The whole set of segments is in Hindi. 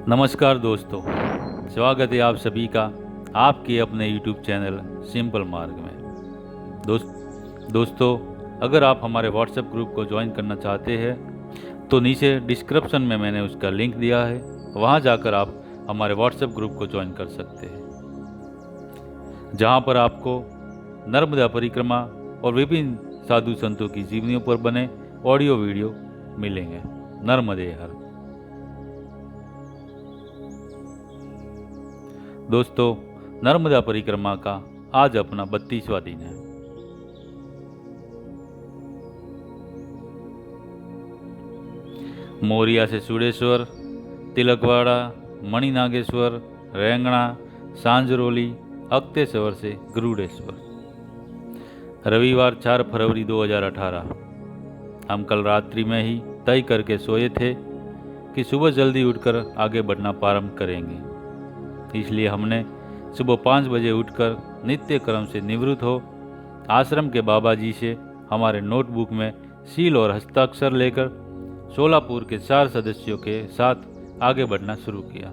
नमस्कार दोस्तों, स्वागत है आप सभी का आपके अपने YouTube चैनल सिंपल मार्ग में। दोस्तों, अगर आप हमारे व्हाट्सएप ग्रुप को ज्वाइन करना चाहते हैं तो नीचे डिस्क्रिप्शन में मैंने उसका लिंक दिया है, वहां जाकर आप हमारे व्हाट्सएप ग्रुप को ज्वाइन कर सकते हैं, जहां पर आपको नर्मदा परिक्रमा और विभिन्न साधु संतों की जीवनियों पर बने ऑडियो वीडियो मिलेंगे। नर्मदे हर। दोस्तों, नर्मदा परिक्रमा का आज अपना 32वां दिन है। मोरिया से सुडेश्वर, तिलकवाड़ा, मणिनागेश्वर, रेंगणा, सांजरोली, अक्तेश्वर से गरुड़ेश्वर। रविवार 4 फरवरी 2018। हम कल रात्रि में ही तय करके सोए थे कि सुबह जल्दी उठकर आगे बढ़ना प्रारंभ करेंगे, इसलिए हमने सुबह 5 बजे उठकर नित्य कर्म से निवृत्त हो आश्रम के बाबा जी से हमारे नोटबुक में सील और हस्ताक्षर लेकर सोलापुर के 4 सदस्यों के साथ आगे बढ़ना शुरू किया।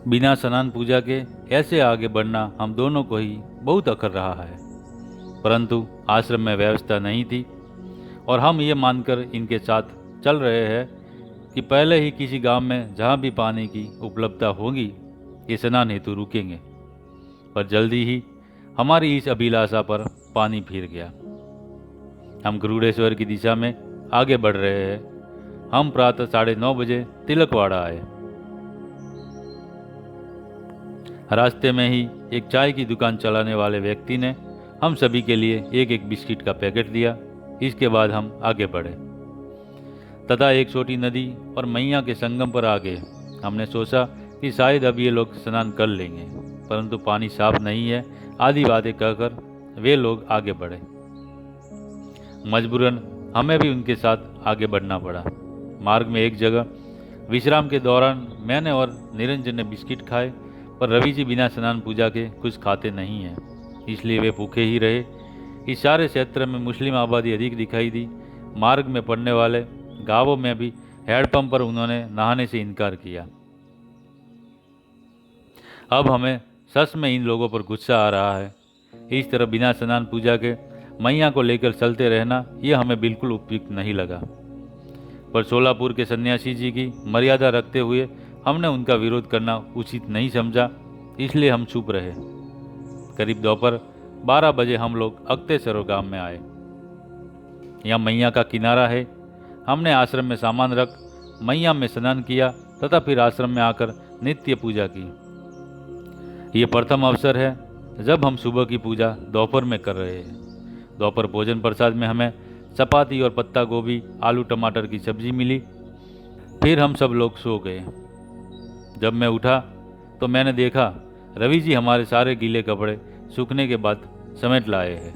बिना स्नान पूजा के ऐसे आगे बढ़ना हम दोनों को ही बहुत अखर रहा है, परंतु आश्रम में व्यवस्था नहीं थी और हम ये मानकर इनके साथ चल रहे हैं कि पहले ही किसी गांव में जहां भी पानी की उपलब्धता होगी ये स्नान हेतु रुकेंगे। पर जल्दी ही हमारी इस अभिलाषा पर पानी फिर गया। हम गरुड़ेश्वर की दिशा में आगे बढ़ रहे हैं। हम प्रातः 9:30 बजे तिलकवाड़ा आए। रास्ते में ही एक चाय की दुकान चलाने वाले व्यक्ति ने हम सभी के लिए एक बिस्किट का पैकेट दिया। इसके बाद हम आगे बढ़े तथा एक छोटी नदी और मैया के संगम पर आ गए। हमने सोचा कि शायद अब ये लोग स्नान कर लेंगे, परंतु पानी साफ नहीं है। आधी बातें कहकर वे लोग आगे बढ़े। मजबूरन हमें भी उनके साथ आगे बढ़ना पड़ा। मार्ग में एक जगह विश्राम के दौरान मैंने और निरंजन ने बिस्किट खाए, पर रवि जी बिना स्नान पूजा के कुछ खाते नहीं हैं, इसलिए वे भूखे ही रहे। इस सारे क्षेत्र में मुस्लिम आबादी अधिक दिखाई दी। मार्ग में पड़ने वाले गांवों में भी हैंडपंप पर उन्होंने नहाने से इनकार किया। अब हमें सच में इन लोगों पर गुस्सा आ रहा है। इस तरह बिना स्नान पूजा के मैया को लेकर चलते रहना यह हमें बिल्कुल उपयुक्त नहीं लगा, पर सोलापुर के सन्यासी जी की मर्यादा रखते हुए हमने उनका विरोध करना उचित नहीं समझा, इसलिए हम चुप रहे। करीब दोपहर 12 बजे हम लोग अक्तेश्वर गांव में आए। यहाँ मैया का किनारा है। हमने आश्रम में सामान रख मैया में स्नान किया तथा फिर आश्रम में आकर नित्य पूजा की। ये प्रथम अवसर है जब हम सुबह की पूजा दोपहर में कर रहे हैं। दोपहर भोजन प्रसाद में हमें चपाती और पत्ता गोभी, आलू टमाटर की सब्जी मिली। फिर हम सब लोग सो गए। जब मैं उठा तो मैंने देखा रवि जी हमारे सारे गीले कपड़े सूखने के बाद समेट लाए हैं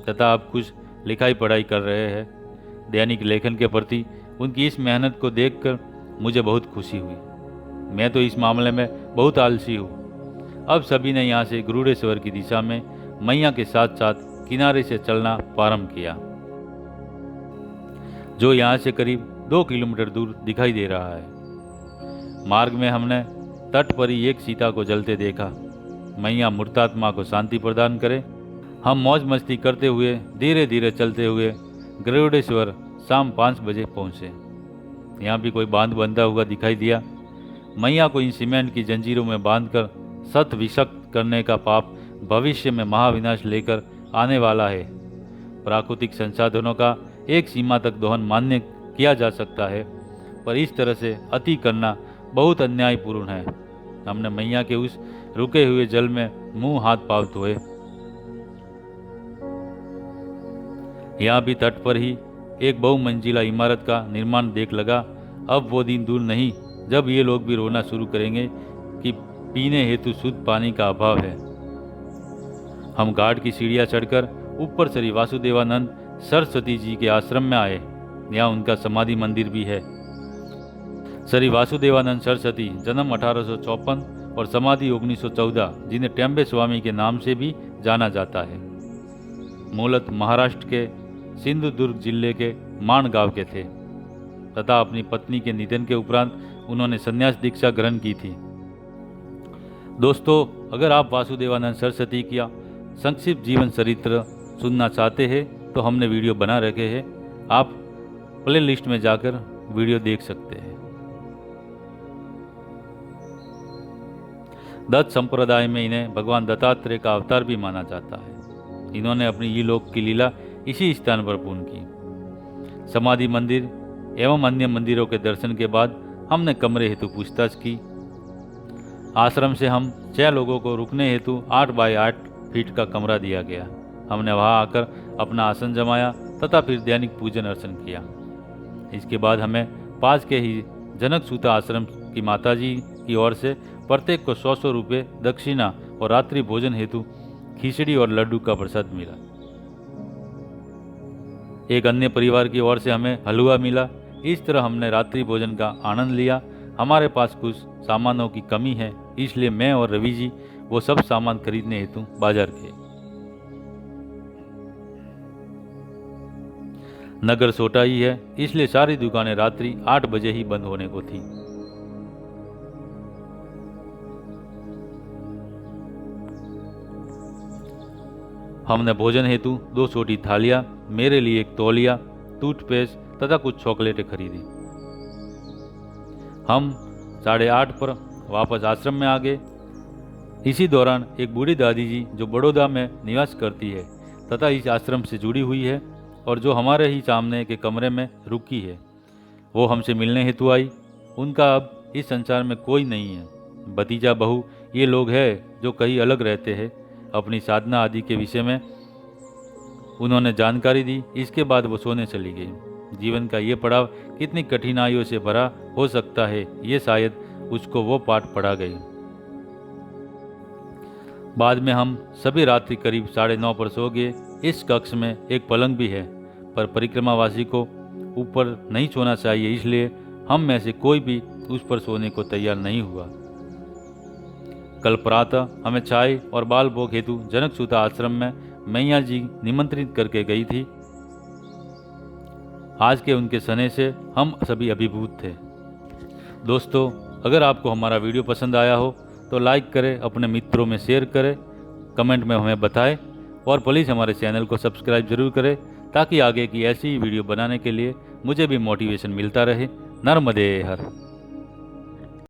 तथा अब कुछ लिखाई पढ़ाई कर रहे हैं। दैनिक लेखन के प्रति उनकी इस मेहनत को देखकर मुझे बहुत खुशी हुई। मैं तो इस मामले में बहुत आलसी हूँ। अब सभी ने यहाँ से गरुड़ेश्वर की दिशा में मैया के साथ साथ किनारे से चलना प्रारंभ किया, जो यहाँ से करीब 2 किलोमीटर दूर दिखाई दे रहा है। मार्ग में हमने तट पर ही एक सीता को जलते देखा। मैया मूर्तात्मा को शांति प्रदान करे। हम मौज मस्ती करते हुए धीरे धीरे चलते हुए गरुड़ेश्वर शाम 5 बजे पहुँचे। यहाँ भी कोई बांध बंधा हुआ दिखाई दिया। मैया को इन सीमेंट की जंजीरों में बांधकर सत विषक्त करने का पाप भविष्य में महाविनाश लेकर आने वाला है। प्राकृतिक संसाधनों का एक सीमा तक दोहन मान्य किया जा सकता है, पर इस तरह से अति करना बहुत अन्यायपूर्ण है। हमने मैया के उस रुके हुए जल में मुंह हाथ पांव धोए। यहाँ भी तट पर ही एक बहुमंजिला इमारत का निर्माण देख लगा। अब वो दिन दूर नहीं जब ये लोग भी रोना शुरू करेंगे कि पीने हेतु शुद्ध पानी का अभाव है। हम घाट की सीढ़ियाँ चढ़कर ऊपर श्री वासुदेवानंद सरस्वती जी के आश्रम में आए। यहाँ उनका समाधि मंदिर भी है। श्री वासुदेवानंद सरस्वती जन्म 1854 और समाधि 1914, जिन्हें टेम्बे स्वामी के नाम से भी जाना जाता है। मूलतः महाराष्ट्र के सिंधुदुर्ग जिले के मान गांव के थे तथा अपनी पत्नी के निधन के उपरांत उन्होंने संन्यास दीक्षा ग्रहण की थी। दोस्तों, अगर आप वासुदेवानंद सरस्वती का संक्षिप्त जीवन चरित्र सुनना चाहते हैं तो हमने वीडियो बना रखे हैं, आप प्ले लिस्ट में जाकर वीडियो देख सकते हैं। दत्त संप्रदाय में इन्हें भगवान दत्तात्रेय का अवतार भी माना जाता है। इन्होंने अपनी ईलोक की लीला इसी स्थान पर पूर्ण की। समाधि मंदिर एवं अन्य मंदिरों के दर्शन के बाद हमने कमरे हेतु पूछताछ की। आश्रम से हम 6 लोगों को रुकने हेतु 8 बाय 8 फीट का कमरा दिया गया। हमने वहां आकर अपना आसन जमाया तथा फिर दैनिक पूजन अर्चन किया। इसके बाद हमें पास के ही जनक सूता आश्रम की माताजी की ओर से प्रत्येक को 100 रुपये दक्षिणा और रात्रि भोजन हेतु खिचड़ी और लड्डू का प्रसाद मिला। एक अन्य परिवार की ओर से हमें हलवा मिला। इस तरह हमने रात्रि भोजन का आनंद लिया। हमारे पास कुछ सामानों की कमी है, इसलिए मैं और रवि जी वो सब सामान खरीदने हेतु बाजार गए। नगर छोटा ही है, इसलिए सारी दुकानें रात्रि 8 बजे ही बंद होने को थी। हमने भोजन हेतु 2 छोटी थालियां, मेरे लिए एक तौलिया, टूथपेस्ट तथा कुछ चॉकलेटें खरीदी। हम 8:30 पर वापस आश्रम में आ गए। इसी दौरान एक बूढ़ी दादी जी जो बड़ौदा में निवास करती है तथा इस आश्रम से जुड़ी हुई है और जो हमारे ही सामने के कमरे में रुकी है, वो हमसे मिलने हेतु आई। उनका अब इस संसार में कोई नहीं है। भतीजा बहू ये लोग हैं जो कहीं अलग रहते हैं। अपनी साधना आदि के विषय में उन्होंने जानकारी दी। इसके बाद वो सोने चली गई। जीवन का ये पड़ाव कितनी कठिनाइयों से भरा हो सकता है, ये शायद उसको वो पाठ पढ़ा गई। बाद में हम सभी रात्रि करीब 9:30 पर सो गए। इस कक्ष में एक पलंग भी है, पर परिक्रमावासी को ऊपर नहीं सोना चाहिए, इसलिए हम में से कोई भी उस पर सोने को तैयार नहीं हुआ। कल प्रातः हमें चाय और बाल भोग हेतु जनक सूता आश्रम में मैया जी निमंत्रित करके गई थी। आज के उनके स्नेह से हम सभी अभिभूत थे। दोस्तों, अगर आपको हमारा वीडियो पसंद आया हो तो लाइक करें, अपने मित्रों में शेयर करें, कमेंट में हमें बताएं और प्लीज़ हमारे चैनल को सब्सक्राइब जरूर करें ताकि आगे की ऐसी वीडियो बनाने के लिए मुझे भी मोटिवेशन मिलता रहे। नर्मदे हर।